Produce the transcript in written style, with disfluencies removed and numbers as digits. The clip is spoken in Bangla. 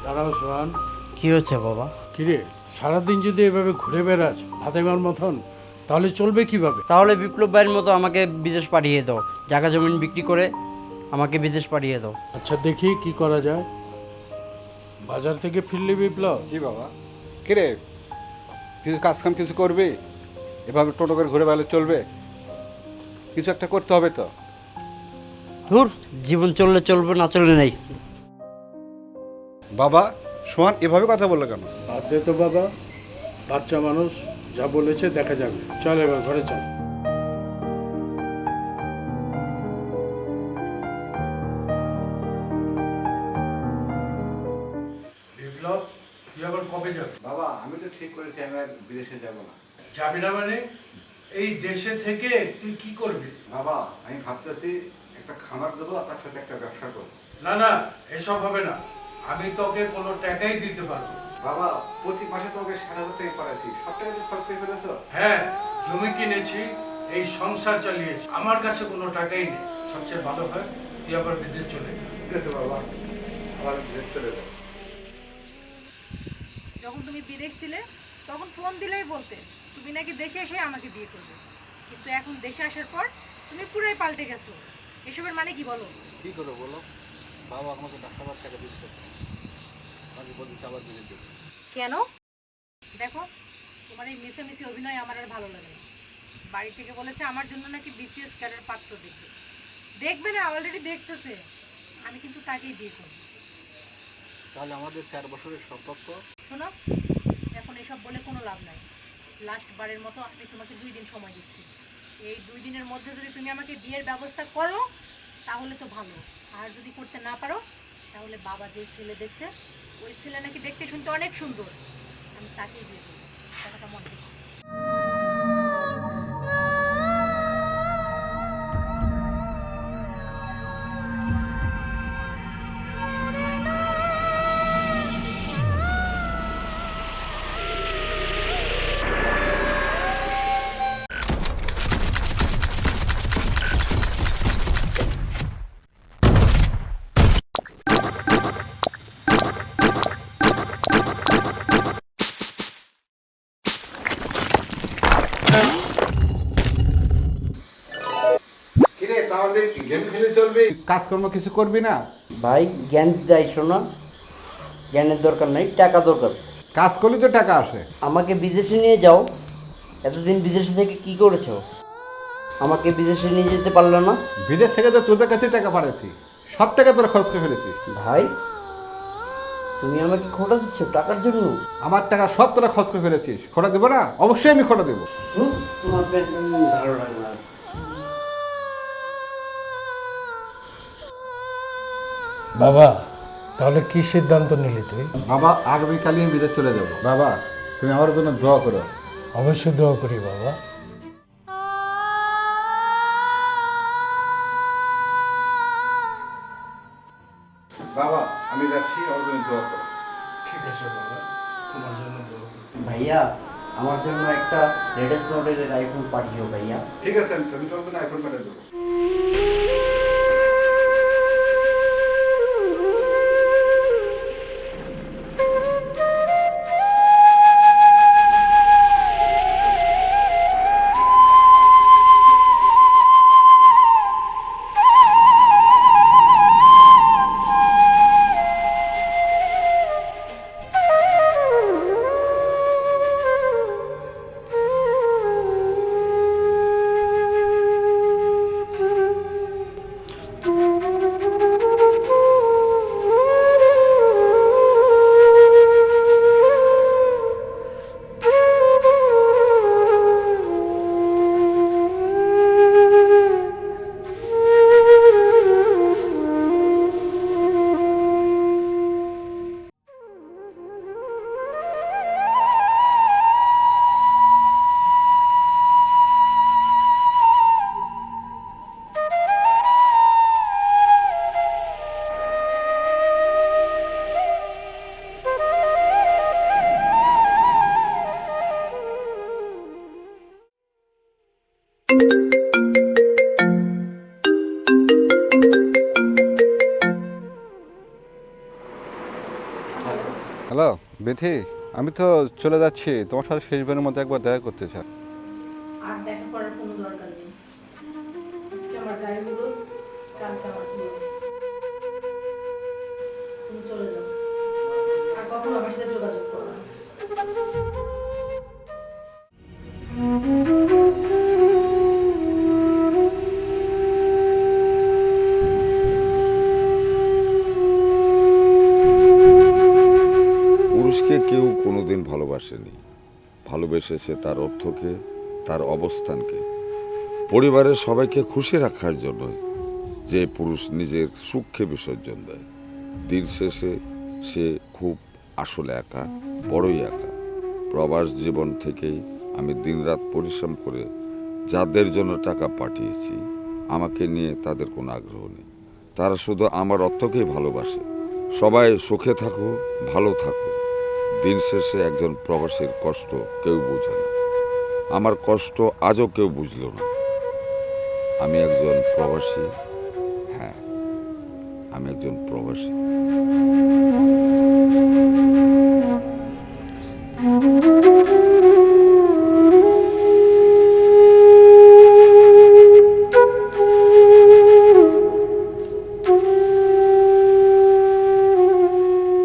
দাঁড়াও সোহান। কি হচ্ছে বাবা? কিরে, সারাদিন যদি এভাবে ঘুরে বেড়াস ফাতেমার মতন, তাহলে চলবে কিভাবে? তাহলে বিপ্লব ভাইয়ের মতো আমাকে বিদেশ পাঠিয়ে দাও, জায়গা জমিন বিক্রি করে আমাকে বিদেশ পাঠিয়ে দাও। আচ্ছা দেখি কি করা যায়। বাজার থেকে ফিরলি বিপ্লব? জি বাবা। কিরে, কিছু কাজ কাম কিছু করবি? এভাবে টোটো করে ঘুরে বেড়ালে চলবে? কিছু একটা করতে হবে তো। ধুর, জীবন চললে চলবে, না চললে নেই। বাবা, সোহান এভাবে কথা বললো কেন? বাদ দে তো বাবা, বাচ্চা মানুষ, যা বলেছে দেখা যাবে। চল এবার ঘরে চল। বিপ্লব, তুই আবার কবে যাবি? বাবা, আমি তো ঠিক করেছি আমি আর বিদেশে যাব না। যাবি না মানে? এই দেশে থেকে তুই কি করবি? বাবা, আমি ভাবতেছি একটা খামার দেবো আর তার সাথে একটা ব্যবসা করবো। না না, এসব হবে না। আমি তোকে কোনো টাকাই দিতে পারবো না। বাবা, প্রতি মাসে তোমাকে 60,000 টাকা করাইছি, সব টাকা তুমি খরচ করে ফেলেছো। হ্যাঁ, জমি কিনেছি, এই সংসার চালিয়েছি, আমার কাছে কোনো টাকাই নেই। সবচেয়ে ভালো হয় তুই আবার বিদেশ চলে যা। ঠিক আছে বাবা, আবার বিদেশ চলে যাবো। যখন তুমি বিদেশ ছিলে তখন ফোন দিলেই বলতে তুমি নাকি দেশে এসে আমাকে বিয়ে করবে, কিন্তু এখন দেশে আসার পর তুমি পুরাই পাল্টে গেছো। এসবের মানে কি বলো? কি করবো বলো? বাবা আমাকে 10,000 টাকা দিচ্ছে, আমি বলছি আবার বিদেশ যাবো। কেন? দেখো, তোমার এই মিশামিশি অভিনয় আমার আর ভালো লাগে না। বাড়ি থেকে বলেছে আমার জন্য নাকি বিসিএস ক্যাডার পাত্র দেখবে। দেখবে না, অলরেডি দেখতেছে। আমি কিন্তু তাকেই বিয়ে করবো। তাহলে আমাদের 4 বছরের সম্পর্ক। শোনো, এখন এসব বলে কোনো লাভ নাই। লাস্ট বারের মতো আমি তোমাকে 2 দিন সময় দিচ্ছি। এই 2 দিনের মধ্যে যদি তুমি আমাকে বিয়ের ব্যবস্থা করো তাহলে তো ভালো, আর যদি করতে না পারো তাহলে বাবা যে ছেলে দেখছে ওই ছেলে নাকি দেখতে শুনতে অনেক সুন্দর, আমি তাকেই বিয়ে করবো। কথাটা মনে রেখো। কিরে, তাহলে গেম খেলে চলবে, কাজকর্ম কিছু করবি না? ভাই, জ্ঞান যাই শোনা, জ্ঞানের দরকার নেই, টাকা দরকার। কাজ করলে তো টাকা আসে। আমাকে বিদেশে নিয়ে যাও। এতদিন বিদেশে থেকে কি করেছো? আমাকে বিদেশে নিয়ে যেতে পারলো না? বিদেশ থেকে তো তোদের কাছে টাকা পাঠাচ্ছি, সব টাকা তোরা খরচ করে ফেলেছিস। ভাই, তুমি আমাকে খোটা দিচ্ছ টাকার জন্য? আমার টাকা সব তোরা খরচ করে ফেলেছিস, খোটা দেবো না? অবশ্যই আমি খোটা দেবো। তোমার পেট ভালো লাগে না। বাবা, তাহলে কি সিদ্ধান্ত নিলি তুই? বাবা, আগামীকালই আমি বিদেশ চলে যাব। বাবা, তুমি আমার জন্য দোয়া করো। অবশ্যই দোয়া করি বাবা। বাবা, আমি যাচ্ছি, আমার জন্য দোয়া করো। ঠিক আছে বাবা, তোমার জন্য দোয়া করি। ভাইয়া, আমার জন্য একটা লেটেস্ট মডেলের আইফোন পাঠিও ভাইয়া। ঠিক আছে, আমি তোমার জন্য আইফোন পাঠিয়ে দেবো। বেথি, আমি তো চলে যাচ্ছি, তোমার সাথে শেষবারের মতো একবার দেখা করতে চাই। আর দেখা করার কোনো দরকার নেই। আজকে আমার গায়ে হলুদ, কালকে আমার বিয়ে। তুমি চলে যাও, আর কখনো আমার সাথে যোগাযোগ করো না। পুরুষকে কেউ কোনোদিন ভালোবাসেনি, ভালোবেসেছে তার অর্থকে, তার অবস্থানকে, পরিবারের সবাইকে খুশি রাখার জন্য। যে পুরুষ নিজের সুখকে বিসর্জন দেয়, দিন শেষে সে খুব আসলে একা, বড়ই একা। প্রবাস জীবন থেকেই আমি দিনরাত পরিশ্রম করে যাদের জন্য টাকা পাঠিয়েছি, আমাকে নিয়ে তাদের কোনো আগ্রহ নেই। তারা শুধু আমার অর্থকেই ভালোবাসে। সবাই সুখে থাকো, ভালো থাকো। দিন শেষে একজন প্রবাসীর কষ্ট কেউ বোঝে না। আমার কষ্ট আজও কেউ বুঝল না। আমি একজন প্রবাসী, হ্যাঁ, আমি একজন প্রবাসী।